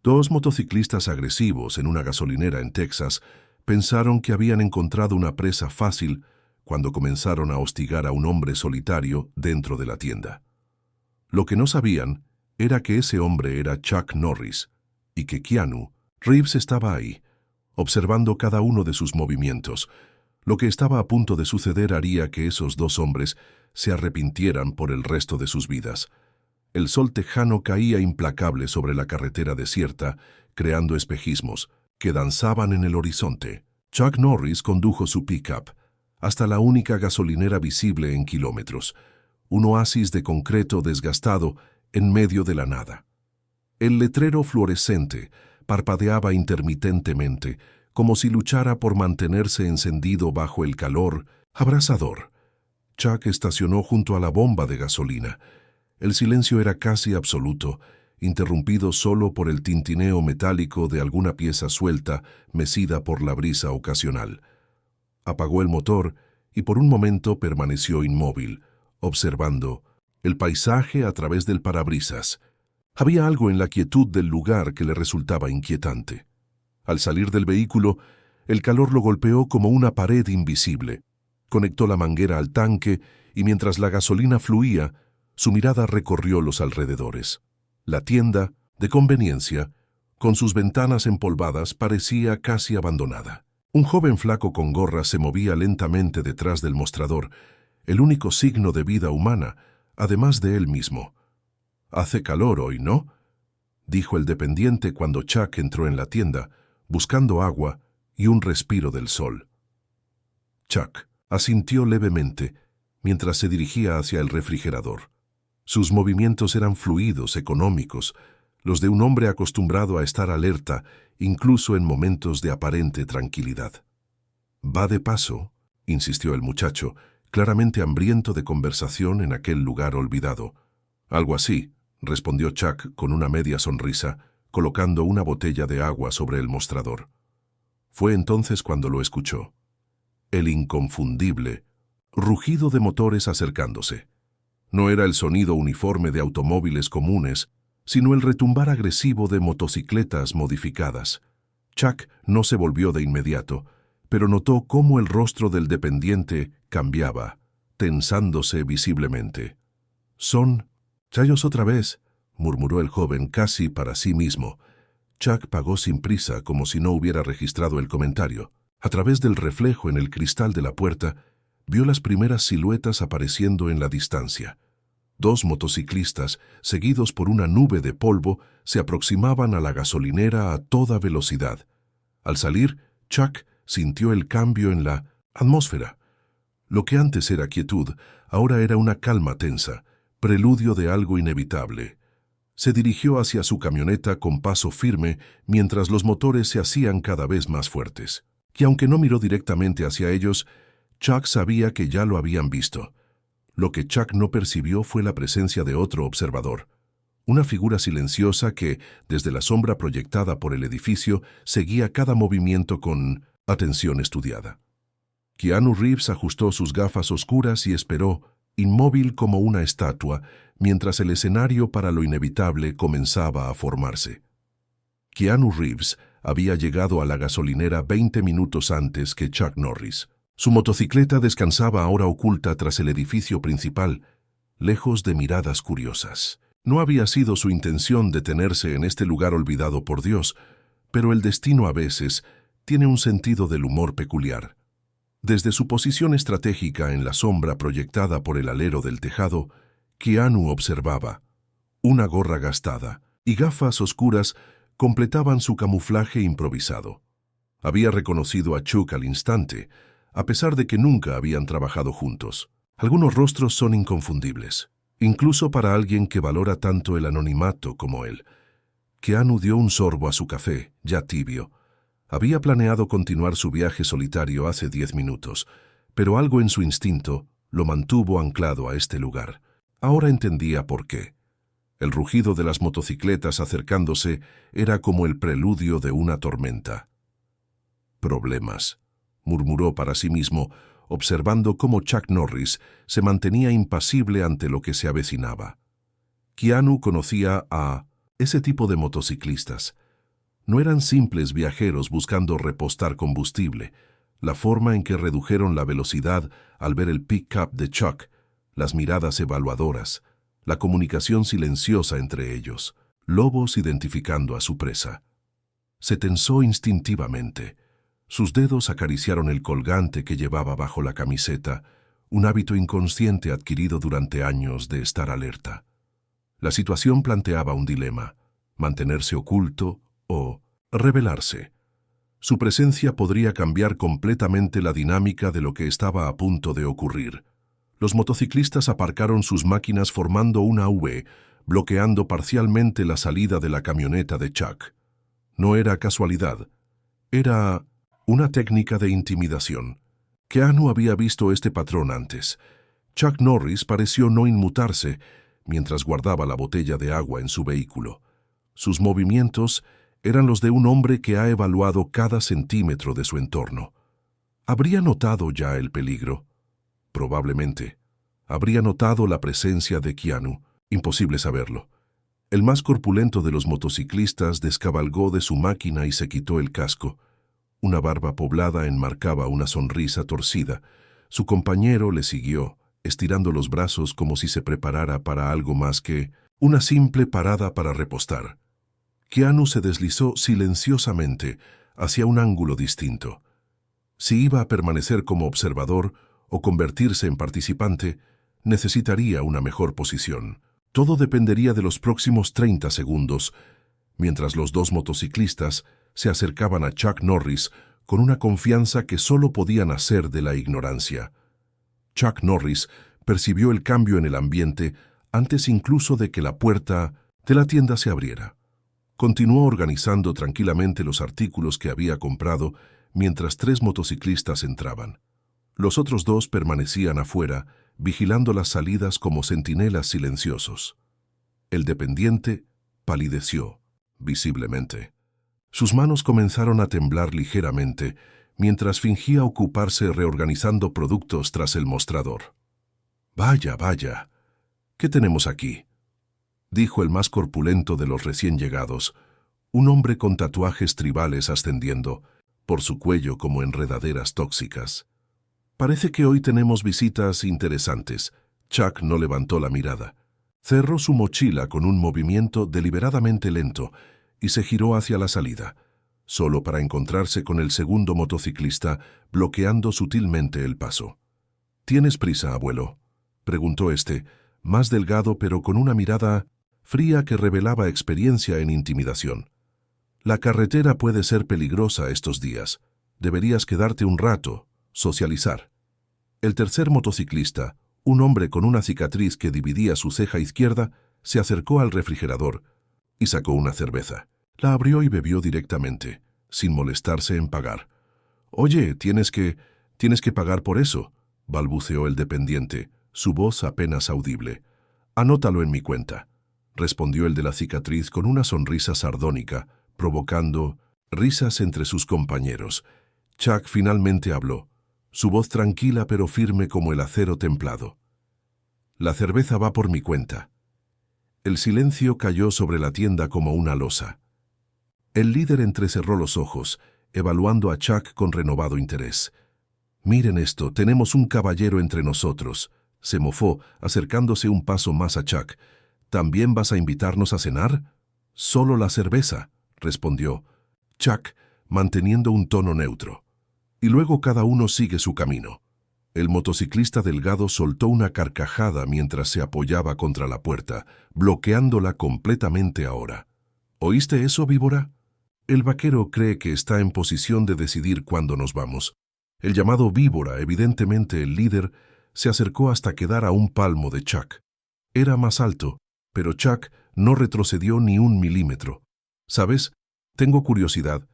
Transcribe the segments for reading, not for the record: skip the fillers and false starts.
Dos motociclistas agresivos en una gasolinera en Texas pensaron que habían encontrado una presa fácil cuando comenzaron a hostigar a un hombre solitario dentro de la tienda. Lo que no sabían era que ese hombre era Chuck Norris y que Keanu Reeves estaba ahí, observando cada uno de sus movimientos. Lo que estaba a punto de suceder haría que esos dos hombres se arrepintieran por el resto de sus vidas. El sol tejano caía implacable sobre la carretera desierta, creando espejismos que danzaban en el horizonte. Chuck Norris condujo su pickup hasta la única gasolinera visible en kilómetros, un oasis de concreto desgastado en medio de la nada. El letrero fluorescente parpadeaba intermitentemente, como si luchara por mantenerse encendido bajo el calor abrasador. Chuck estacionó junto a la bomba de gasolina. El silencio era casi absoluto, interrumpido solo por el tintineo metálico de alguna pieza suelta mecida por la brisa ocasional. Apagó el motor y por un momento permaneció inmóvil, observando el paisaje a través del parabrisas. Había algo en la quietud del lugar que le resultaba inquietante. Al salir del vehículo, el calor lo golpeó como una pared invisible. Conectó la manguera al tanque y mientras la gasolina fluía, su mirada recorrió los alrededores. La tienda, de conveniencia, con sus ventanas empolvadas, parecía casi abandonada. Un joven flaco con gorra se movía lentamente detrás del mostrador, el único signo de vida humana, además de él mismo. «Hace calor hoy, ¿no?», dijo el dependiente cuando Chuck entró en la tienda, buscando agua y un respiro del sol. Chuck asintió levemente mientras se dirigía hacia el refrigerador. Sus movimientos eran fluidos, económicos, los de un hombre acostumbrado a estar alerta, incluso en momentos de aparente tranquilidad. «Va de paso», insistió el muchacho, claramente hambriento de conversación en aquel lugar olvidado. «Algo así», respondió Chuck con una media sonrisa, colocando una botella de agua sobre el mostrador. Fue entonces cuando lo escuchó. El inconfundible rugido de motores acercándose. No era el sonido uniforme de automóviles comunes, sino el retumbar agresivo de motocicletas modificadas. Chuck no se volvió de inmediato, pero notó cómo el rostro del dependiente cambiaba, tensándose visiblemente. «Son chayos otra vez», murmuró el joven casi para sí mismo. Chuck pagó sin prisa, como si no hubiera registrado el comentario. A través del reflejo en el cristal de la puerta, vio las primeras siluetas apareciendo en la distancia. Dos motociclistas, seguidos por una nube de polvo, se aproximaban a la gasolinera a toda velocidad. Al salir, Chuck sintió el cambio en la atmósfera. Lo que antes era quietud, ahora era una calma tensa, preludio de algo inevitable. Se dirigió hacia su camioneta con paso firme mientras los motores se hacían cada vez más fuertes. Y aunque no miró directamente hacia ellos, Chuck sabía que ya lo habían visto. Lo que Chuck no percibió fue la presencia de otro observador. Una figura silenciosa que, desde la sombra proyectada por el edificio, seguía cada movimiento con atención estudiada. Keanu Reeves ajustó sus gafas oscuras y esperó, inmóvil como una estatua, mientras el escenario para lo inevitable comenzaba a formarse. Keanu Reeves había llegado a la gasolinera 20 minutos antes que Chuck Norris. Su motocicleta descansaba ahora oculta tras el edificio principal, lejos de miradas curiosas. No había sido su intención detenerse en este lugar olvidado por Dios, pero el destino a veces tiene un sentido del humor peculiar. Desde su posición estratégica en la sombra proyectada por el alero del tejado, Keanu observaba. Una gorra gastada y gafas oscuras completaban su camuflaje improvisado. Había reconocido a Chuck al instante, a pesar de que nunca habían trabajado juntos. Algunos rostros son inconfundibles, incluso para alguien que valora tanto el anonimato como él. Keanu dio un sorbo a su café, ya tibio. Había planeado continuar su viaje solitario hace 10 minutos, pero algo en su instinto lo mantuvo anclado a este lugar. Ahora entendía por qué. El rugido de las motocicletas acercándose era como el preludio de una tormenta. «Problemas», murmuró para sí mismo, observando cómo Chuck Norris se mantenía impasible ante lo que se avecinaba. Keanu conocía a ese tipo de motociclistas, No eran simples viajeros buscando repostar combustible. La forma en que redujeron la velocidad al ver el pick-up de Chuck, las miradas evaluadoras, la comunicación silenciosa entre ellos, lobos identificando a su presa. Se tensó instintivamente. Sus dedos acariciaron el colgante que llevaba bajo la camiseta, un hábito inconsciente adquirido durante años de estar alerta. La situación planteaba un dilema: mantenerse oculto o revelarse. Su presencia podría cambiar completamente la dinámica de lo que estaba a punto de ocurrir. Los motociclistas aparcaron sus máquinas formando una V, bloqueando parcialmente la salida de la camioneta de Chuck. No era casualidad, era una técnica de intimidación. Keanu había visto este patrón antes. Chuck Norris pareció no inmutarse mientras guardaba la botella de agua en su vehículo. Sus movimientos eran los de un hombre que ha evaluado cada centímetro de su entorno. ¿Habría notado ya el peligro? Probablemente. ¿Habría notado la presencia de Keanu? Imposible saberlo. El más corpulento de los motociclistas descabalgó de su máquina y se quitó el casco. Una barba poblada enmarcaba una sonrisa torcida. Su compañero le siguió, estirando los brazos como si se preparara para algo más que una simple parada para repostar. Keanu se deslizó silenciosamente hacia un ángulo distinto. Si iba a permanecer como observador o convertirse en participante, necesitaría una mejor posición. Todo dependería de los próximos 30 segundos, mientras los dos motociclistas se acercaban a Chuck Norris con una confianza que solo podía nacer de la ignorancia. Chuck Norris percibió el cambio en el ambiente antes incluso de que la puerta de la tienda se abriera. Continuó organizando tranquilamente los artículos que había comprado mientras 3 motociclistas entraban. Los otros 2 permanecían afuera, vigilando las salidas como centinelas silenciosos. El dependiente palideció, visiblemente. Sus manos comenzaron a temblar ligeramente, mientras fingía ocuparse reorganizando productos tras el mostrador. «Vaya, vaya, ¿qué tenemos aquí?», dijo el más corpulento de los recién llegados, un hombre con tatuajes tribales ascendiendo por su cuello como enredaderas tóxicas. «Parece que hoy tenemos visitas interesantes». Chuck no levantó la mirada. Cerró su mochila con un movimiento deliberadamente lento y se giró hacia la salida, solo para encontrarse con el segundo motociclista bloqueando sutilmente el paso. «¿Tienes prisa, abuelo?», preguntó este, más delgado pero con una mirada fría que revelaba experiencia en intimidación. «La carretera puede ser peligrosa estos días. Deberías quedarte un rato, socializar». El tercer motociclista, un hombre con una cicatriz que dividía su ceja izquierda, se acercó al refrigerador y sacó una cerveza. La abrió y bebió directamente, sin molestarse en pagar. «Oye, tienes que pagar por eso», balbuceó el dependiente, su voz apenas audible. «Anótalo en mi cuenta», respondió el de la cicatriz con una sonrisa sardónica, provocando risas entre sus compañeros. Chuck finalmente habló, su voz tranquila pero firme como el acero templado. «La cerveza va por mi cuenta». El silencio cayó sobre la tienda como una losa. El líder entrecerró los ojos, evaluando a Chuck con renovado interés. «Miren esto, tenemos un caballero entre nosotros», se mofó, acercándose un paso más a Chuck. «¿También vas a invitarnos a cenar?» «Solo la cerveza», respondió Chuck, manteniendo un tono neutro. «Y luego cada uno sigue su camino». El motociclista delgado soltó una carcajada mientras se apoyaba contra la puerta, bloqueándola completamente ahora. «¿Oíste eso, víbora? El vaquero cree que está en posición de decidir cuándo nos vamos». El llamado víbora, evidentemente el líder, se acercó hasta quedar a un palmo de Chuck. Era más alto, pero Chuck no retrocedió ni un milímetro. «¿Sabes? Tengo curiosidad»,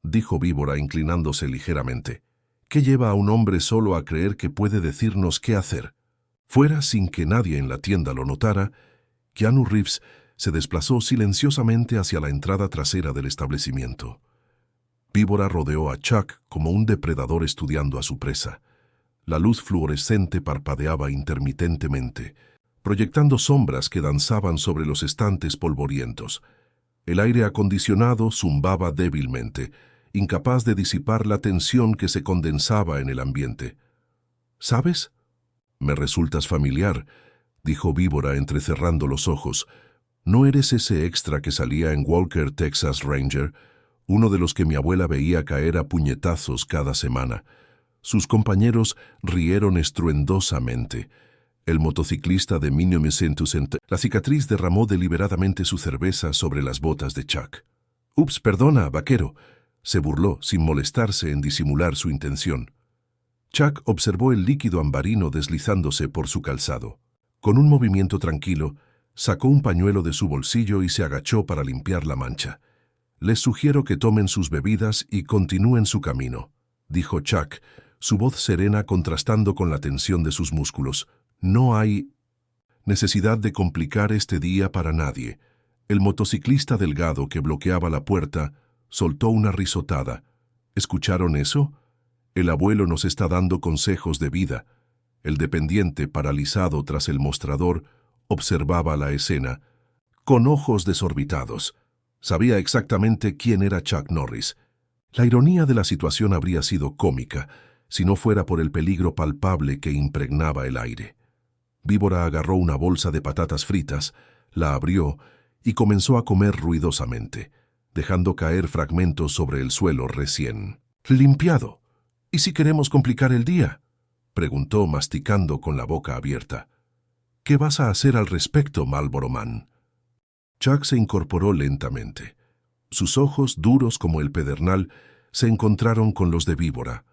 dijo víbora inclinándose ligeramente. «¿Qué lleva a un hombre solo a creer que puede decirnos qué hacer?». Fuera sin que nadie en la tienda lo notara, Keanu Reeves se desplazó silenciosamente hacia la entrada trasera del establecimiento. Víbora rodeó a Chuck como un depredador estudiando a su presa. La luz fluorescente parpadeaba intermitentemente, proyectando sombras que danzaban sobre los estantes polvorientos. El aire acondicionado zumbaba débilmente, incapaz de disipar la tensión que se condensaba en el ambiente. ¿Sabes? Me resultas familiar, dijo Víbora entrecerrando los ojos. ¿No eres ese extra que salía en Walker, Texas Ranger, uno de los que mi abuela veía caer a puñetazos cada semana? Sus compañeros rieron estruendosamente. El motociclista de 1900. La cicatriz derramó deliberadamente su cerveza sobre las botas de Chuck. «Ups, perdona, vaquero», se burló sin molestarse en disimular su intención. Chuck observó el líquido ambarino deslizándose por su calzado. Con un movimiento tranquilo, sacó un pañuelo de su bolsillo y se agachó para limpiar la mancha. «Les sugiero que tomen sus bebidas y continúen su camino», dijo Chuck, su voz serena contrastando con la tensión de sus músculos. «No hay necesidad de complicar este día para nadie». El motociclista delgado que bloqueaba la puerta soltó una risotada. ¿Escucharon eso? El abuelo nos está dando consejos de vida. El dependiente, paralizado tras el mostrador, observaba la escena, con ojos desorbitados. Sabía exactamente quién era Chuck Norris. La ironía de la situación habría sido cómica, si no fuera por el peligro palpable que impregnaba el aire. Víbora agarró una bolsa de patatas fritas, la abrió y comenzó a comer ruidosamente, dejando caer fragmentos sobre el suelo recién limpiado. «¿Y si queremos complicar el día?», preguntó masticando con la boca abierta. «¿Qué vas a hacer al respecto, Marlboro Man?». Chuck se incorporó lentamente. Sus ojos, duros como el pedernal, se encontraron con los de Víbora.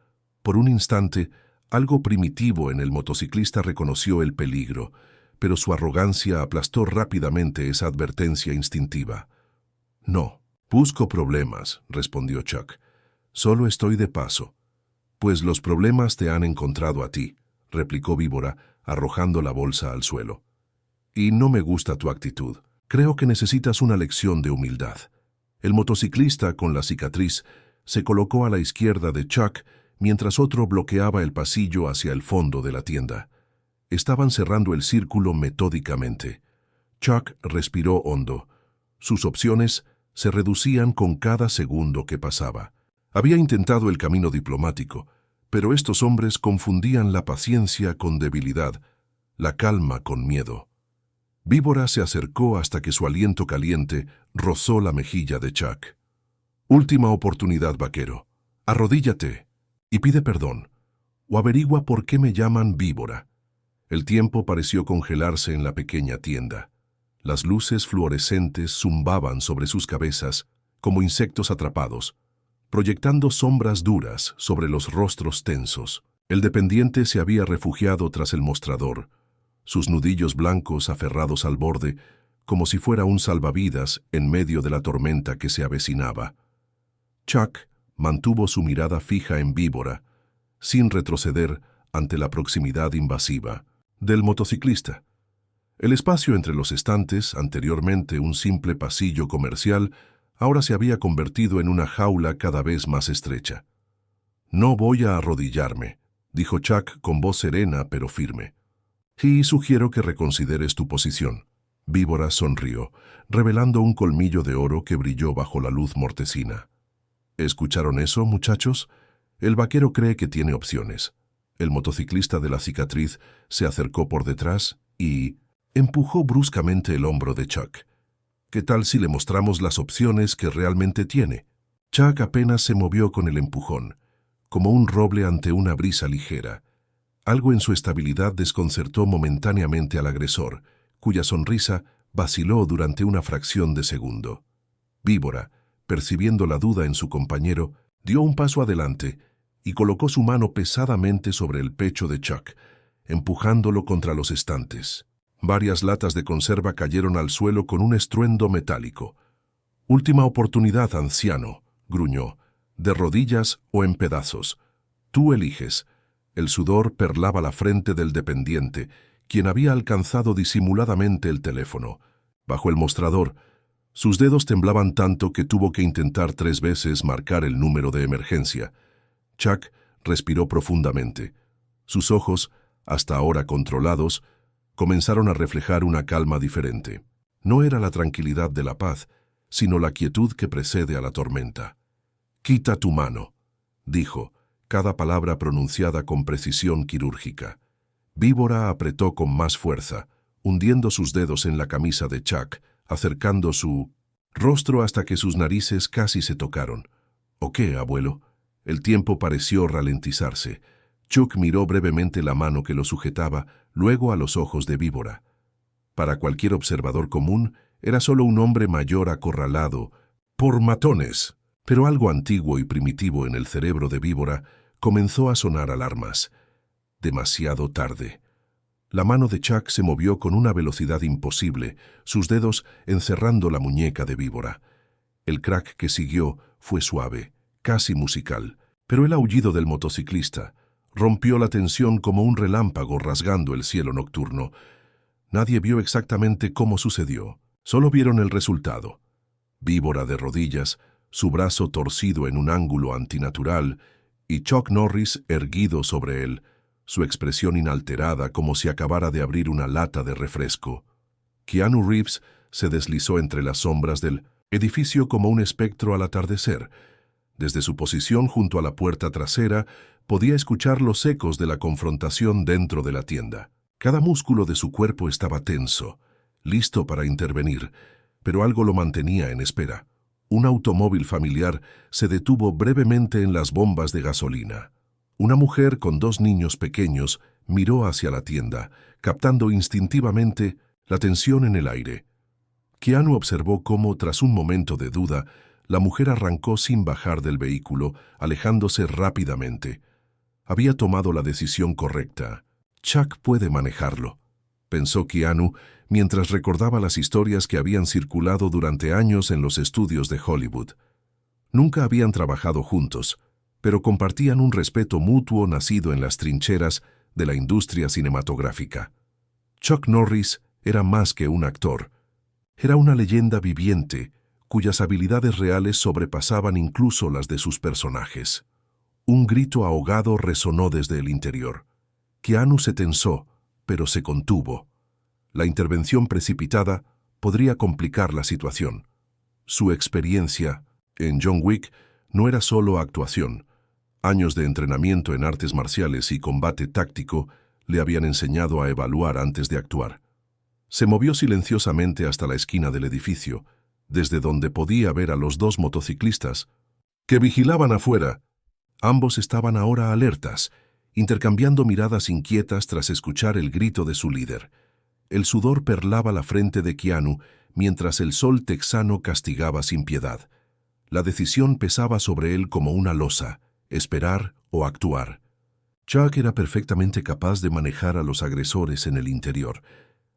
Por un instante, algo primitivo en el motociclista reconoció el peligro, pero su arrogancia aplastó rápidamente esa advertencia instintiva. «No, busco problemas», respondió Chuck. «Solo estoy de paso». «Pues los problemas te han encontrado a ti», replicó Víbora, arrojando la bolsa al suelo. «Y no me gusta tu actitud. Creo que necesitas una lección de humildad». El motociclista, con la cicatriz, se colocó a la izquierda de Chuck, mientras otro bloqueaba el pasillo hacia el fondo de la tienda. Estaban cerrando el círculo metódicamente. Chuck respiró hondo. Sus opciones se reducían con cada segundo que pasaba. Había intentado el camino diplomático, pero estos hombres confundían la paciencia con debilidad, la calma con miedo. Víbora se acercó hasta que su aliento caliente rozó la mejilla de Chuck. «Última oportunidad, vaquero. Arrodíllate y pide perdón, o averigua por qué me llaman Víbora». El tiempo pareció congelarse en la pequeña tienda. Las luces fluorescentes zumbaban sobre sus cabezas como insectos atrapados, proyectando sombras duras sobre los rostros tensos. El dependiente se había refugiado tras el mostrador, sus nudillos blancos aferrados al borde, como si fuera un salvavidas en medio de la tormenta que se avecinaba. Chuck mantuvo su mirada fija en Víbora, sin retroceder ante la proximidad invasiva del motociclista. El espacio entre los estantes, anteriormente un simple pasillo comercial, ahora se había convertido en una jaula cada vez más estrecha. «No voy a arrodillarme», dijo Chuck con voz serena pero firme. «Y sugiero que reconsideres tu posición». Víbora sonrió, revelando un colmillo de oro que brilló bajo la luz mortecina. «¿Escucharon eso, muchachos? El vaquero cree que tiene opciones». El motociclista de la cicatriz se acercó por detrás y empujó bruscamente el hombro de Chuck. «¿Qué tal si le mostramos las opciones que realmente tiene?» Chuck apenas se movió con el empujón, como un roble ante una brisa ligera. Algo en su estabilidad desconcertó momentáneamente al agresor, cuya sonrisa vaciló durante una fracción de segundo. Víbora, percibiendo la duda en su compañero, dio un paso adelante y colocó su mano pesadamente sobre el pecho de Chuck, empujándolo contra los estantes. Varias latas de conserva cayeron al suelo con un estruendo metálico. «Última oportunidad, anciano», gruñó, «de rodillas o en pedazos. Tú eliges». El sudor perlaba la frente del dependiente, quien había alcanzado disimuladamente el teléfono. Bajo el mostrador, sus dedos temblaban tanto que tuvo que intentar 3 veces marcar el número de emergencia. Chuck respiró profundamente. Sus ojos, hasta ahora controlados, comenzaron a reflejar una calma diferente. No era la tranquilidad de la paz, sino la quietud que precede a la tormenta. «Quita tu mano», dijo, cada palabra pronunciada con precisión quirúrgica. Víbora apretó con más fuerza, hundiendo sus dedos en la camisa de Chuck, acercando su rostro hasta que sus narices casi se tocaron. «¿O qué, abuelo?» El tiempo pareció ralentizarse. Chuck miró brevemente la mano que lo sujetaba, luego a los ojos de Víbora. Para cualquier observador común, era solo un hombre mayor acorralado por matones. Pero algo antiguo y primitivo en el cerebro de Víbora comenzó a sonar alarmas. Demasiado tarde. La mano de Chuck se movió con una velocidad imposible, sus dedos encerrando la muñeca de Víbora. El crack que siguió fue suave, casi musical, pero el aullido del motociclista rompió la tensión como un relámpago rasgando el cielo nocturno. Nadie vio exactamente cómo sucedió, solo vieron el resultado. Víbora de rodillas, su brazo torcido en un ángulo antinatural, y Chuck Norris erguido sobre él, su expresión inalterada como si acabara de abrir una lata de refresco. Keanu Reeves se deslizó entre las sombras del edificio como un espectro al atardecer. Desde su posición junto a la puerta trasera, podía escuchar los ecos de la confrontación dentro de la tienda. Cada músculo de su cuerpo estaba tenso, listo para intervenir, pero algo lo mantenía en espera. Un automóvil familiar se detuvo brevemente en las bombas de gasolina. Una mujer con 2 niños pequeños miró hacia la tienda, captando instintivamente la tensión en el aire. Keanu observó cómo, tras un momento de duda, la mujer arrancó sin bajar del vehículo, alejándose rápidamente. Había tomado la decisión correcta. «Chuck puede manejarlo», pensó Keanu mientras recordaba las historias que habían circulado durante años en los estudios de Hollywood. Nunca habían trabajado juntos, pero compartían un respeto mutuo nacido en las trincheras de la industria cinematográfica. Chuck Norris era más que un actor. Era una leyenda viviente, cuyas habilidades reales sobrepasaban incluso las de sus personajes. Un grito ahogado resonó desde el interior. Keanu se tensó, pero se contuvo. La intervención precipitada podría complicar la situación. Su experiencia en John Wick no era solo actuación. Años de entrenamiento en artes marciales y combate táctico le habían enseñado a evaluar antes de actuar. Se movió silenciosamente hasta la esquina del edificio, desde donde podía ver a los 2 motociclistas que vigilaban afuera. Ambos estaban ahora alertas, intercambiando miradas inquietas tras escuchar el grito de su líder. El sudor perlaba la frente de Keanu mientras el sol texano castigaba sin piedad. La decisión pesaba sobre él como una losa, esperar o actuar. Chuck era perfectamente capaz de manejar a los agresores en el interior,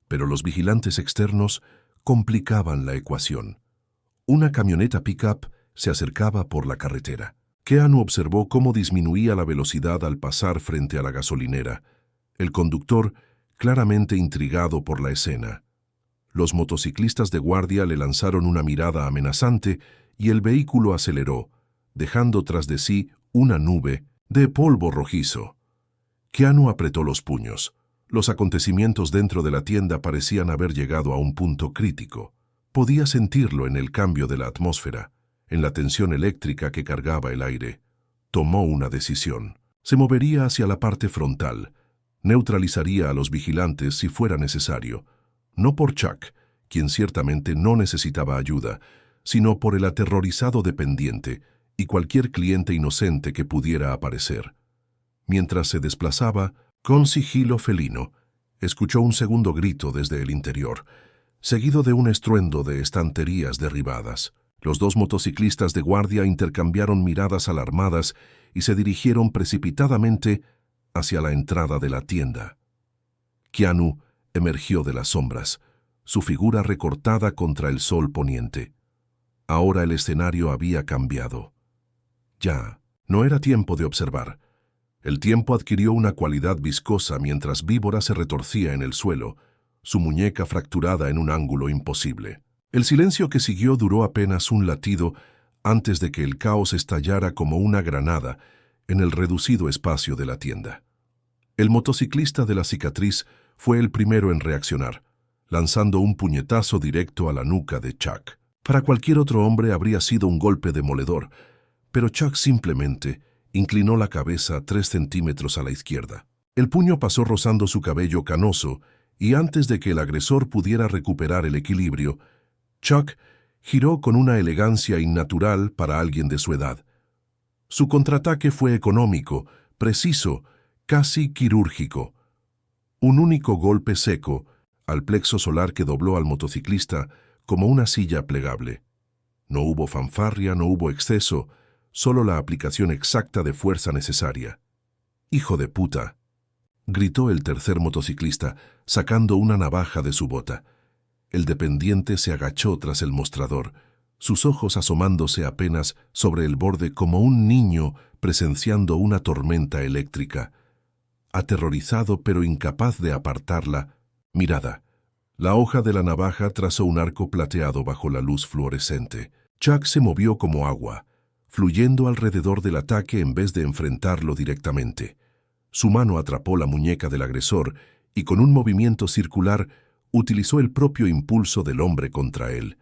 pero los vigilantes externos complicaban la ecuación. Una camioneta pick-up se acercaba por la carretera. Keanu observó cómo disminuía la velocidad al pasar frente a la gasolinera. El conductor, claramente intrigado por la escena. Los motociclistas de guardia le lanzaron una mirada amenazante y el vehículo aceleró, dejando tras de sí una nube de polvo rojizo. Keanu apretó los puños. Los acontecimientos dentro de la tienda parecían haber llegado a un punto crítico. Podía sentirlo en el cambio de la atmósfera, en la tensión eléctrica que cargaba el aire. Tomó una decisión. Se movería hacia la parte frontal. Neutralizaría a los vigilantes si fuera necesario. No por Chuck, quien ciertamente no necesitaba ayuda, sino por el aterrorizado dependiente y cualquier cliente inocente que pudiera aparecer. Mientras se desplazaba, con sigilo felino, escuchó un segundo grito desde el interior, seguido de un estruendo de estanterías derribadas. Los 2 motociclistas de guardia intercambiaron miradas alarmadas y se dirigieron precipitadamente hacia la entrada de la tienda. Keanu emergió de las sombras, su figura recortada contra el sol poniente. Ahora el escenario había cambiado. Ya, no era tiempo de observar. El tiempo adquirió una cualidad viscosa mientras Víbora se retorcía en el suelo, su muñeca fracturada en un ángulo imposible. El silencio que siguió duró apenas un latido antes de que el caos estallara como una granada en el reducido espacio de la tienda. El motociclista de la cicatriz fue el primero en reaccionar, lanzando un puñetazo directo a la nuca de Chuck. Para cualquier otro hombre habría sido un golpe demoledor, pero Chuck simplemente inclinó la cabeza 3 centímetros a la izquierda. El puño pasó rozando su cabello canoso y antes de que el agresor pudiera recuperar el equilibrio, Chuck giró con una elegancia innatural para alguien de su edad. Su contraataque fue económico, preciso, casi quirúrgico. Un único golpe seco al plexo solar que dobló al motociclista como una silla plegable. No hubo fanfarria, no hubo exceso, solo la aplicación exacta de fuerza necesaria. «¡Hijo de puta!», gritó el tercer motociclista, sacando una navaja de su bota. El dependiente se agachó tras el mostrador, sus ojos asomándose apenas sobre el borde como un niño presenciando una tormenta eléctrica. Aterrorizado pero incapaz de apartar la mirada, la hoja de la navaja trazó un arco plateado bajo la luz fluorescente. Chuck se movió como agua, fluyendo alrededor del ataque en vez de enfrentarlo directamente. Su mano atrapó la muñeca del agresor y con un movimiento circular utilizó el propio impulso del hombre contra él.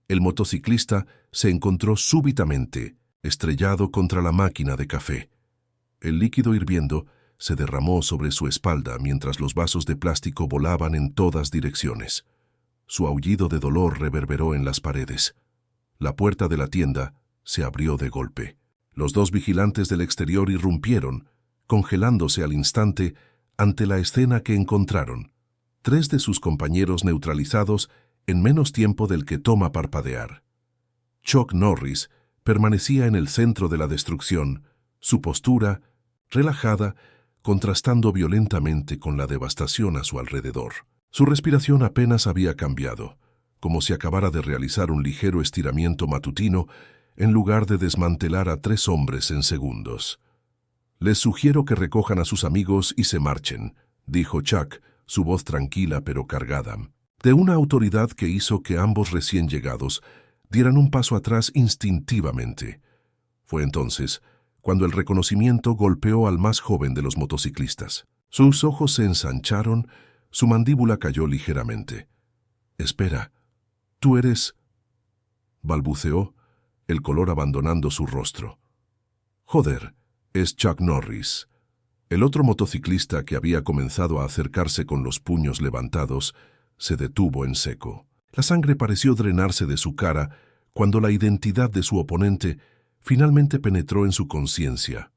El motociclista se encontró súbitamente estrellado contra la máquina de café. El líquido hirviendo se derramó sobre su espalda mientras los vasos de plástico volaban en todas direcciones. Su aullido de dolor reverberó en las paredes. La puerta de la tienda se abrió de golpe. Los 2 vigilantes del exterior irrumpieron, congelándose al instante ante la escena que encontraron. 3 de sus compañeros neutralizados en menos tiempo del que toma parpadear. Chuck Norris permanecía en el centro de la destrucción, su postura, relajada, contrastando violentamente con la devastación a su alrededor. Su respiración apenas había cambiado, como si acabara de realizar un ligero estiramiento matutino en lugar de desmantelar a 3 hombres en segundos. «Les sugiero que recojan a sus amigos y se marchen», dijo Chuck, su voz tranquila pero cargada, de una autoridad que hizo que ambos recién llegados dieran un paso atrás instintivamente. Fue entonces cuando el reconocimiento golpeó al más joven de los motociclistas. Sus ojos se ensancharon, su mandíbula cayó ligeramente. «Espera, tú eres...», balbuceó, el color abandonando su rostro. «Joder, es Chuck Norris». El otro motociclista, que había comenzado a acercarse con los puños levantados, se detuvo en seco. La sangre pareció drenarse de su cara cuando la identidad de su oponente finalmente penetró en su conciencia.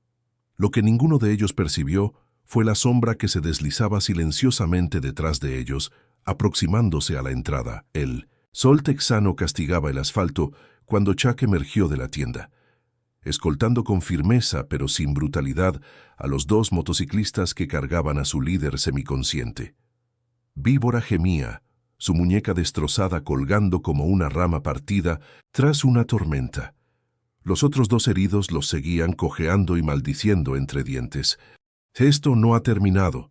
Lo que ninguno de ellos percibió fue la sombra que se deslizaba silenciosamente detrás de ellos, aproximándose a la entrada. El sol texano castigaba el asfalto cuando Chuck emergió de la tienda, escoltando con firmeza pero sin brutalidad a los 2 motociclistas que cargaban a su líder semiconsciente. Víbora gemía, su muñeca destrozada colgando como una rama partida tras una tormenta. Los otros 2 heridos los seguían cojeando y maldiciendo entre dientes. «Esto no ha terminado»,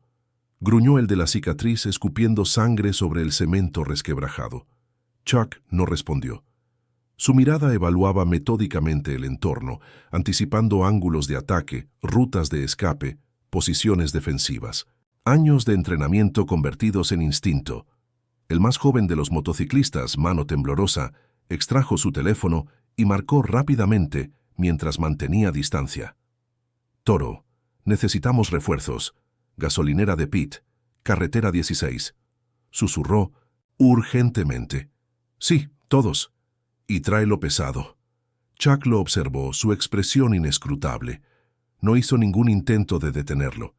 gruñó el de la cicatriz escupiendo sangre sobre el cemento resquebrajado. Chuck no respondió. Su mirada evaluaba metódicamente el entorno, anticipando ángulos de ataque, rutas de escape, posiciones defensivas. Años de entrenamiento convertidos en instinto. El más joven de los motociclistas, mano temblorosa, extrajo su teléfono y marcó rápidamente mientras mantenía distancia. «Toro, necesitamos refuerzos. Gasolinera de Pitt, carretera 16», susurró urgentemente. «Sí, todos. Y tráelo pesado». Chuck lo observó, su expresión inescrutable. No hizo ningún intento de detenerlo.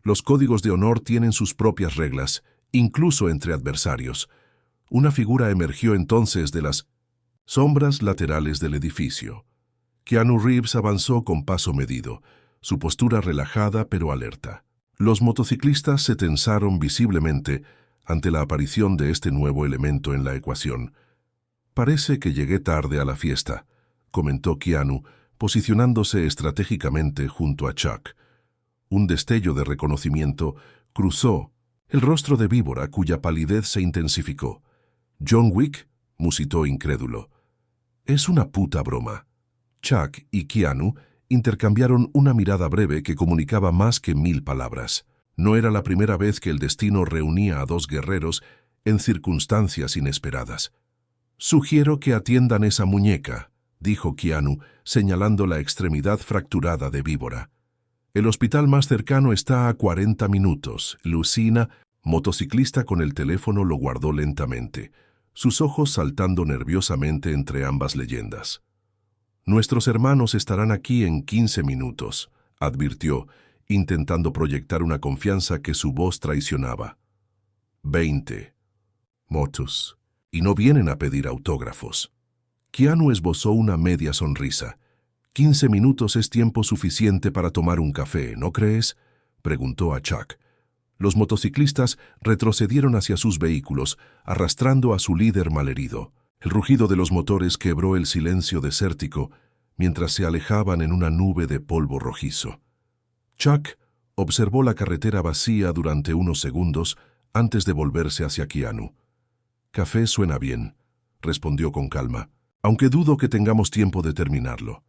Los códigos de honor tienen sus propias reglas, incluso entre adversarios. Una figura emergió entonces de las sombras laterales del edificio. Keanu Reeves avanzó con paso medido, su postura relajada pero alerta. Los motociclistas se tensaron visiblemente ante la aparición de este nuevo elemento en la ecuación. «Parece que llegué tarde a la fiesta», comentó Keanu, posicionándose estratégicamente junto a Chuck. Un destello de reconocimiento cruzó el rostro de Víbora, cuya palidez se intensificó. «¿John Wick?», musitó incrédulo. «Es una puta broma». Chuck y Keanu intercambiaron una mirada breve que comunicaba más que 1000 palabras. No era la primera vez que el destino reunía a 2 guerreros en circunstancias inesperadas. Sugiero que atiendan esa muñeca, dijo Keanu, señalando la extremidad fracturada de Víbora. El hospital más cercano está a 40 minutos. Lucina, motociclista con el teléfono, lo guardó lentamente, sus ojos saltando nerviosamente entre ambas leyendas. Nuestros hermanos estarán aquí en 15 minutos, advirtió, intentando proyectar una confianza que su voz traicionaba. 20. Motus. Y no vienen a pedir autógrafos. Keanu esbozó una media sonrisa. 15 minutos es tiempo suficiente para tomar un café, ¿no crees?, preguntó a Chuck. Los motociclistas retrocedieron hacia sus vehículos, arrastrando a su líder malherido. El rugido de los motores quebró el silencio desértico mientras se alejaban en una nube de polvo rojizo. Chuck observó la carretera vacía durante unos segundos antes de volverse hacia Keanu. «Café suena bien», respondió con calma, «aunque dudo que tengamos tiempo de terminarlo».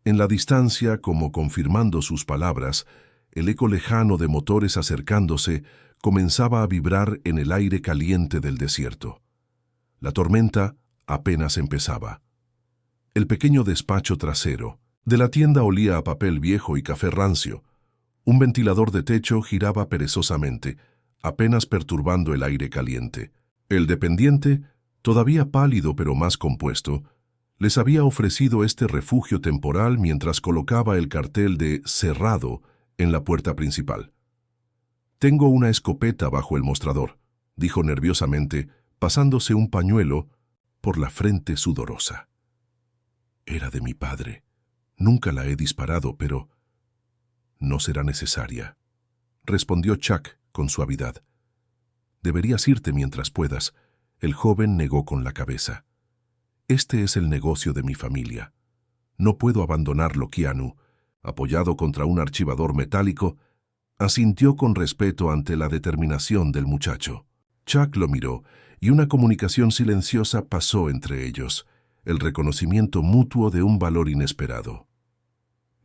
En la distancia, como confirmando sus palabras, el eco lejano de motores acercándose comenzaba a vibrar en el aire caliente del desierto. La tormenta apenas empezaba. El pequeño despacho trasero de la tienda olía a papel viejo y café rancio. Un ventilador de techo giraba perezosamente, apenas perturbando el aire caliente. El dependiente, todavía pálido pero más compuesto, les había ofrecido este refugio temporal mientras colocaba el cartel de «cerrado» en la puerta principal. «Tengo una escopeta bajo el mostrador», dijo nerviosamente, pasándose un pañuelo por la frente sudorosa. «Era de mi padre. Nunca la he disparado, pero no será necesaria», respondió Chuck con suavidad. «Deberías irte mientras puedas», el joven negó con la cabeza. «Este es el negocio de mi familia. No puedo abandonarlo». Keanu, apoyado contra un archivador metálico, asintió con respeto ante la determinación del muchacho. Chuck lo miró y una comunicación silenciosa pasó entre ellos, el reconocimiento mutuo de un valor inesperado.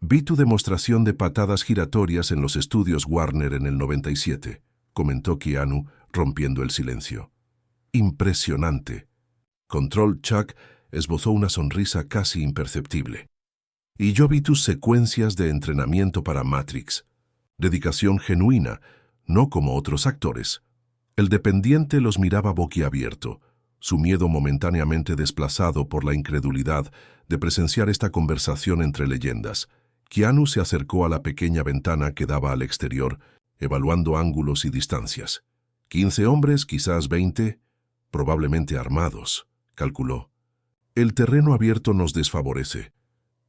«Vi tu demostración de patadas giratorias en los estudios Warner en el 97», comentó Keanu, rompiendo el silencio. «Impresionante». Control Chuck esbozó una sonrisa casi imperceptible. «Y yo vi tus secuencias de entrenamiento para Matrix. Dedicación genuina, no como otros actores». El dependiente los miraba boquiabierto, su miedo momentáneamente desplazado por la incredulidad de presenciar esta conversación entre leyendas. Keanu se acercó a la pequeña ventana que daba al exterior, evaluando ángulos y distancias. 15 hombres, quizás 20, probablemente armados, calculó. «El terreno abierto nos desfavorece».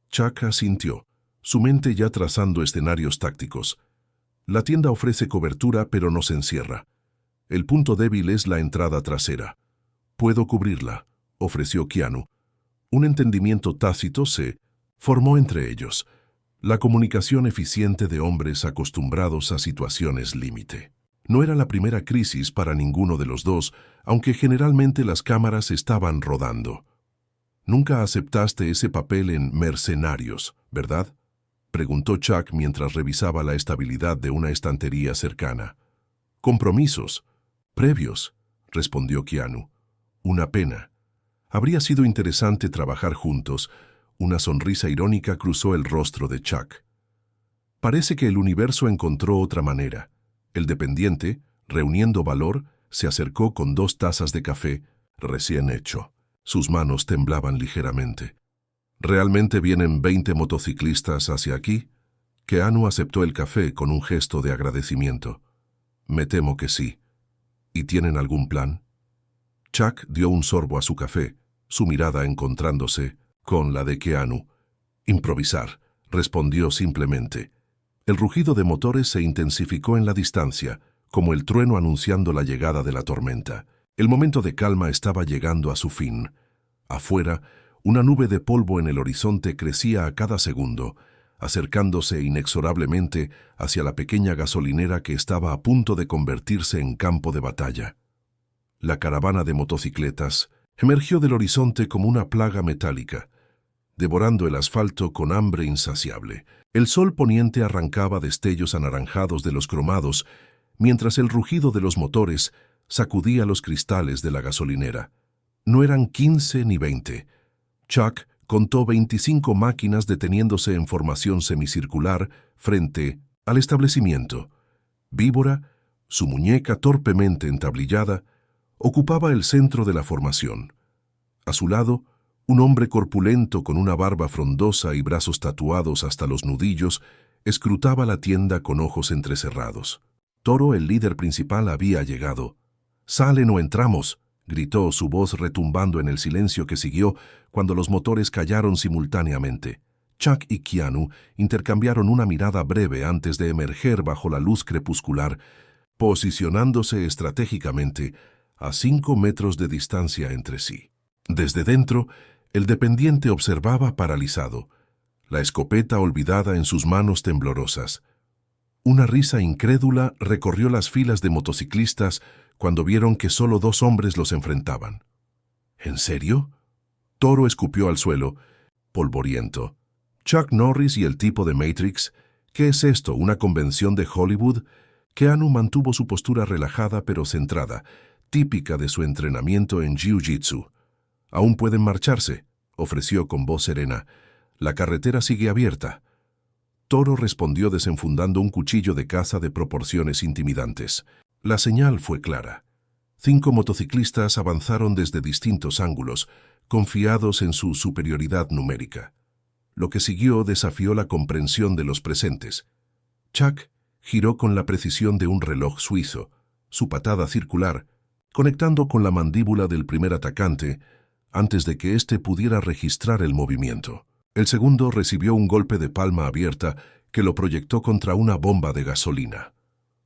Chuck asintió, su mente ya trazando escenarios tácticos. «La tienda ofrece cobertura, pero nos encierra. El punto débil es la entrada trasera. Puedo cubrirla», ofreció Keanu. Un entendimiento tácito se formó entre ellos, la comunicación eficiente de hombres acostumbrados a situaciones límite. No era la primera crisis para ninguno de los dos, aunque generalmente las cámaras estaban rodando. «Nunca aceptaste ese papel en Mercenarios, ¿verdad?», preguntó Chuck mientras revisaba la estabilidad de una estantería cercana. «Compromisos previos», respondió Keanu. «Una pena. Habría sido interesante trabajar juntos». Una sonrisa irónica cruzó el rostro de Chuck. «Parece que el universo encontró otra manera». El dependiente, reuniendo valor, se acercó con 2 tazas de café recién hecho. Sus manos temblaban ligeramente. «¿Realmente vienen 20 motociclistas hacia aquí?» Keanu aceptó el café con un gesto de agradecimiento. «Me temo que sí. ¿Y tienen algún plan?» Chuck dio un sorbo a su café, su mirada encontrándose con la de Keanu. «Improvisar», respondió simplemente. El rugido de motores se intensificó en la distancia, como el trueno anunciando la llegada de la tormenta. El momento de calma estaba llegando a su fin. Afuera, una nube de polvo en el horizonte crecía a cada segundo, acercándose inexorablemente hacia la pequeña gasolinera que estaba a punto de convertirse en campo de batalla. La caravana de motocicletas emergió del horizonte como una plaga metálica, devorando el asfalto con hambre insaciable. El sol poniente arrancaba destellos anaranjados de los cromados, mientras el rugido de los motores sacudía los cristales de la gasolinera. No eran 15 ni 20. Chuck contó 25 máquinas deteniéndose en formación semicircular frente al establecimiento. Víbora, su muñeca torpemente entablillada, ocupaba el centro de la formación. A su lado, un hombre corpulento con una barba frondosa y brazos tatuados hasta los nudillos escrutaba la tienda con ojos entrecerrados. Toro, el líder principal, había llegado. «¡Salen o entramos!», gritó, su voz retumbando en el silencio que siguió cuando los motores callaron simultáneamente. Chuck y Keanu intercambiaron una mirada breve antes de emerger bajo la luz crepuscular, posicionándose estratégicamente a 5 metros de distancia entre sí. Desde dentro, el dependiente observaba paralizado, la escopeta olvidada en sus manos temblorosas. Una risa incrédula recorrió las filas de motociclistas cuando vieron que solo 2 hombres los enfrentaban. ¿En serio? Toro escupió al suelo, polvoriento. Chuck Norris y el tipo de Matrix. ¿Qué es esto, una convención de Hollywood? Keanu mantuvo su postura relajada pero centrada, típica de su entrenamiento en Jiu-Jitsu. «Aún pueden marcharse», ofreció con voz serena. «La carretera sigue abierta». Toro respondió desenfundando un cuchillo de caza de proporciones intimidantes. La señal fue clara. 5 motociclistas avanzaron desde distintos ángulos, confiados en su superioridad numérica. Lo que siguió desafió la comprensión de los presentes. Chuck giró con la precisión de un reloj suizo, su patada circular, conectando con la mandíbula del primer atacante antes de que éste pudiera registrar el movimiento. El segundo recibió un golpe de palma abierta que lo proyectó contra una bomba de gasolina.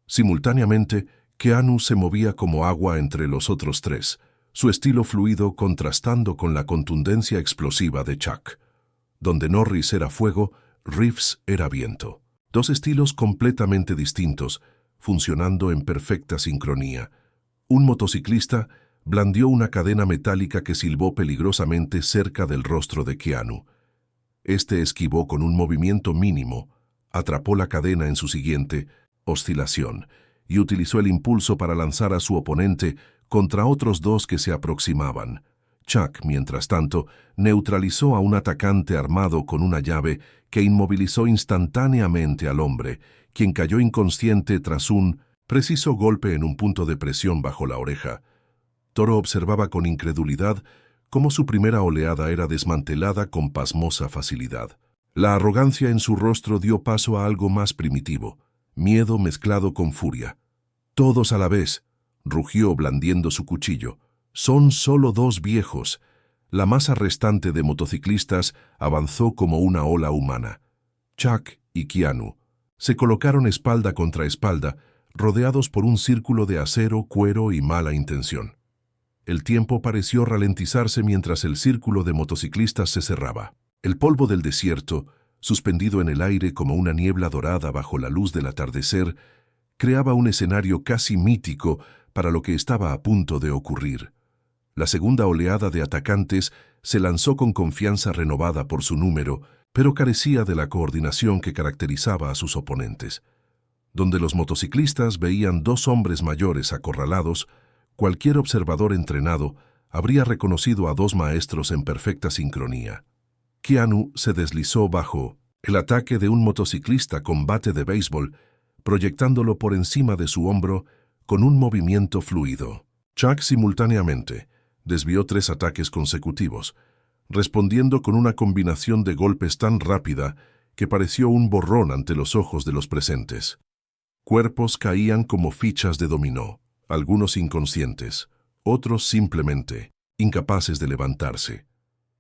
Simultáneamente, Keanu se movía como agua entre los otros 3, su estilo fluido contrastando con la contundencia explosiva de Chuck. Donde Norris era fuego, Reeves era viento. 2 estilos completamente distintos, funcionando en perfecta sincronía. Un motociclista blandió una cadena metálica que silbó peligrosamente cerca del rostro de Keanu. Este esquivó con un movimiento mínimo, atrapó la cadena en su siguiente oscilación y utilizó el impulso para lanzar a su oponente contra otros 2 que se aproximaban. Chuck, mientras tanto, neutralizó a un atacante armado con una llave que inmovilizó instantáneamente al hombre, quien cayó inconsciente tras un preciso golpe en un punto de presión bajo la oreja. Toro observaba con incredulidad cómo su primera oleada era desmantelada con pasmosa facilidad. La arrogancia en su rostro dio paso a algo más primitivo, miedo mezclado con furia. «Todos a la vez», rugió blandiendo su cuchillo. «Son solo 2 viejos». La masa restante de motociclistas avanzó como una ola humana. Chuck y Keanu se colocaron espalda contra espalda, rodeados por un círculo de acero, cuero y mala intención. El tiempo pareció ralentizarse mientras el círculo de motociclistas se cerraba. El polvo del desierto, suspendido en el aire como una niebla dorada bajo la luz del atardecer, creaba un escenario casi mítico para lo que estaba a punto de ocurrir. La segunda oleada de atacantes se lanzó con confianza renovada por su número, pero carecía de la coordinación que caracterizaba a sus oponentes. Donde los motociclistas veían 2 hombres mayores acorralados, cualquier observador entrenado habría reconocido a 2 maestros en perfecta sincronía. Keanu se deslizó bajo el ataque de un motociclista con bate de béisbol, proyectándolo por encima de su hombro con un movimiento fluido. Chuck simultáneamente desvió 3 ataques consecutivos, respondiendo con una combinación de golpes tan rápida que pareció un borrón ante los ojos de los presentes. Cuerpos caían como fichas de dominó, algunos inconscientes, otros simplemente incapaces de levantarse.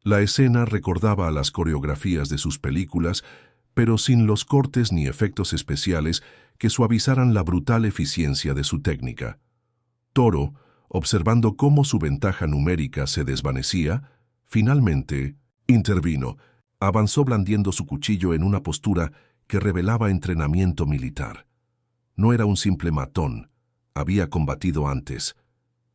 La escena recordaba a las coreografías de sus películas, pero sin los cortes ni efectos especiales que suavizaran la brutal eficiencia de su técnica. Toro, observando cómo su ventaja numérica se desvanecía, finalmente intervino, avanzó blandiendo su cuchillo en una postura que revelaba entrenamiento militar. No era un simple matón, había combatido antes.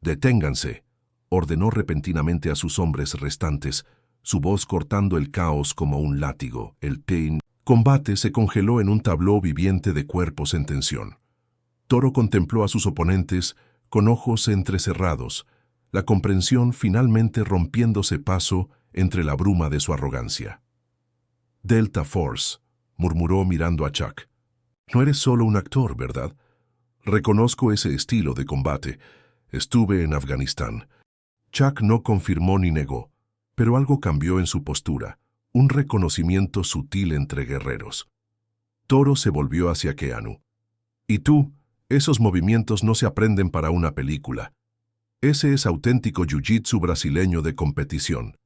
«Deténganse», ordenó repentinamente a sus hombres restantes, su voz cortando el caos como un látigo. El combate se congeló en un tabló viviente de cuerpos en tensión. Toro contempló a sus oponentes con ojos entrecerrados, la comprensión finalmente rompiéndose paso entre la bruma de su arrogancia. «Delta Force», murmuró mirando a Chuck. «No eres solo un actor, ¿verdad? Reconozco ese estilo de combate. Estuve en Afganistán». Chuck no confirmó ni negó, pero algo cambió en su postura, un reconocimiento sutil entre guerreros. Toro se volvió hacia Keanu. «¿Y tú? Esos movimientos no se aprenden para una película. Ese es auténtico jiu-jitsu brasileño de competición».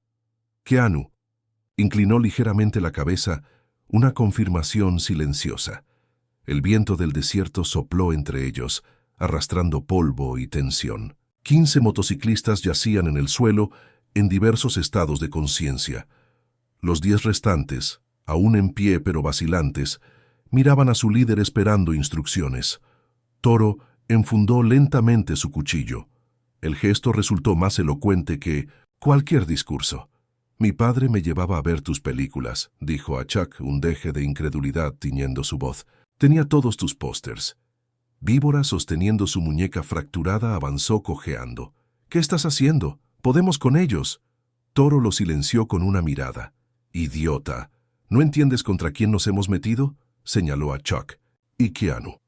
Keanu inclinó ligeramente la cabeza, una confirmación silenciosa. El viento del desierto sopló entre ellos, arrastrando polvo y tensión. 15 motociclistas yacían en el suelo en diversos estados de conciencia. Los 10 restantes, aún en pie pero vacilantes, miraban a su líder esperando instrucciones. Toro enfundó lentamente su cuchillo. El gesto resultó más elocuente que cualquier discurso. «Mi padre me llevaba a ver tus películas», dijo a Chuck, un deje de incredulidad tiñendo su voz. «Tenía todos tus pósters». Víbora, sosteniendo su muñeca fracturada, avanzó cojeando. «¿Qué estás haciendo? Podemos con ellos». Toro lo silenció con una mirada. «Idiota. ¿No entiendes contra quién nos hemos metido?», señaló a Chuck. «Y Keanu.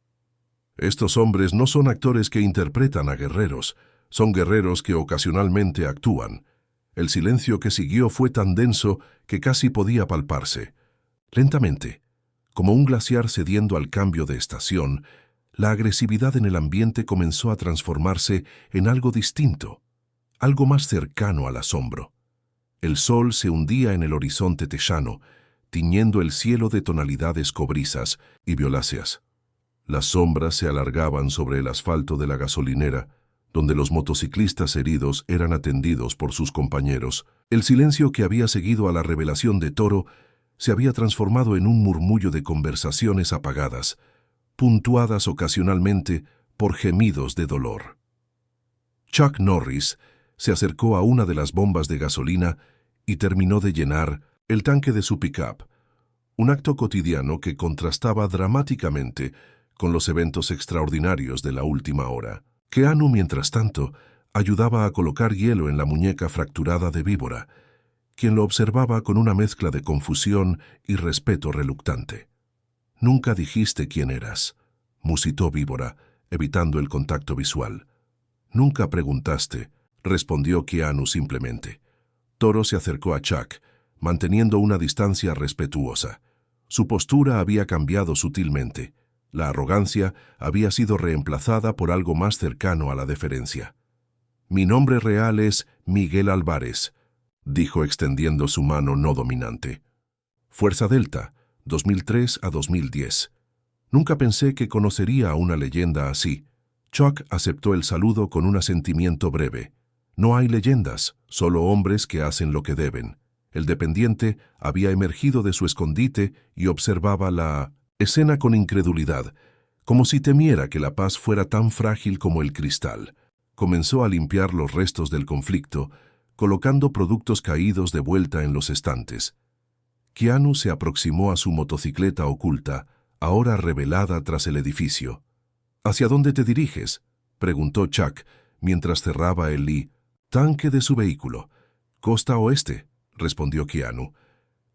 Estos hombres no son actores que interpretan a guerreros, son guerreros que ocasionalmente actúan». El silencio que siguió fue tan denso que casi podía palparse. Lentamente, como un glaciar cediendo al cambio de estación, la agresividad en el ambiente comenzó a transformarse en algo distinto, algo más cercano al asombro. El sol se hundía en el horizonte texano, tiñendo el cielo de tonalidades cobrizas y violáceas. Las sombras se alargaban sobre el asfalto de la gasolinera, donde los motociclistas heridos eran atendidos por sus compañeros. El silencio que había seguido a la revelación de Toro se había transformado en un murmullo de conversaciones apagadas, puntuadas ocasionalmente por gemidos de dolor. Chuck Norris se acercó a una de las bombas de gasolina y terminó de llenar el tanque de su pick-up, un acto cotidiano que contrastaba dramáticamente con los eventos extraordinarios de la última hora. Keanu, mientras tanto, ayudaba a colocar hielo en la muñeca fracturada de Víbora, quien lo observaba con una mezcla de confusión y respeto reluctante. «Nunca dijiste quién eras», musitó Víbora, evitando el contacto visual. «Nunca preguntaste», respondió Keanu simplemente. Toro se acercó a Chuck, manteniendo una distancia respetuosa. Su postura había cambiado sutilmente. La arrogancia había sido reemplazada por algo más cercano a la deferencia. «Mi nombre real es Miguel Álvarez», dijo extendiendo su mano no dominante. «Fuerza Delta, 2003 a 2010. Nunca pensé que conocería a una leyenda así». Chuck aceptó el saludo con un asentimiento breve. «No hay leyendas, solo hombres que hacen lo que deben». El dependiente había emergido de su escondite y observaba la escena con incredulidad, como si temiera que la paz fuera tan frágil como el cristal. Comenzó a limpiar los restos del conflicto, colocando productos caídos de vuelta en los estantes. Keanu se aproximó a su motocicleta oculta, ahora revelada tras el edificio. «¿Hacia dónde te diriges?», preguntó Chuck, mientras cerraba el tanque de su vehículo. «Costa oeste», respondió Keanu.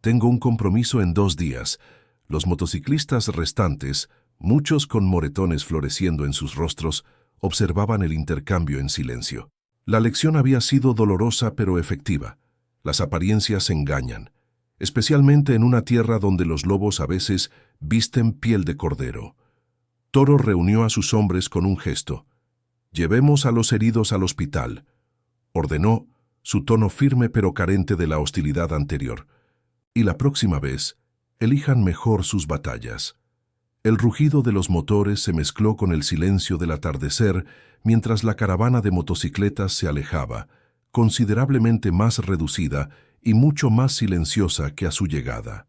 «Tengo un compromiso en 2 días. Los motociclistas restantes, muchos con moretones floreciendo en sus rostros, observaban el intercambio en silencio. La lección había sido dolorosa pero efectiva. Las apariencias engañan, especialmente en una tierra donde los lobos a veces visten piel de cordero. Toro reunió a sus hombres con un gesto. «Llevemos a los heridos al hospital», ordenó, su tono firme pero carente de la hostilidad anterior. «Y la próxima vez, elijan mejor sus batallas». El rugido de los motores se mezcló con el silencio del atardecer mientras la caravana de motocicletas se alejaba, considerablemente más reducida y mucho más silenciosa que a su llegada.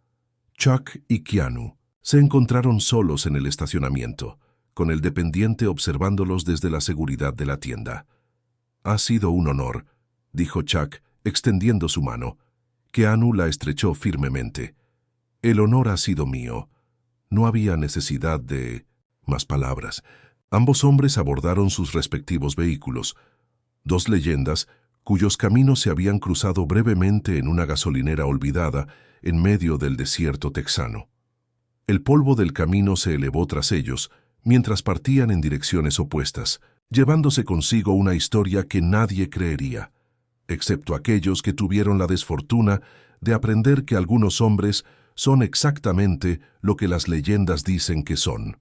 Chuck y Keanu se encontraron solos en el estacionamiento, con el dependiente observándolos desde la seguridad de la tienda. «Ha sido un honor», dijo Chuck, extendiendo su mano. Keanu la estrechó firmemente. «El honor ha sido mío». No había necesidad de más palabras. Ambos hombres abordaron sus respectivos vehículos. Dos leyendas cuyos caminos se habían cruzado brevemente en una gasolinera olvidada en medio del desierto texano. El polvo del camino se elevó tras ellos, mientras partían en direcciones opuestas, llevándose consigo una historia que nadie creería, excepto aquellos que tuvieron la desfortuna de aprender que algunos hombres son exactamente lo que las leyendas dicen que son.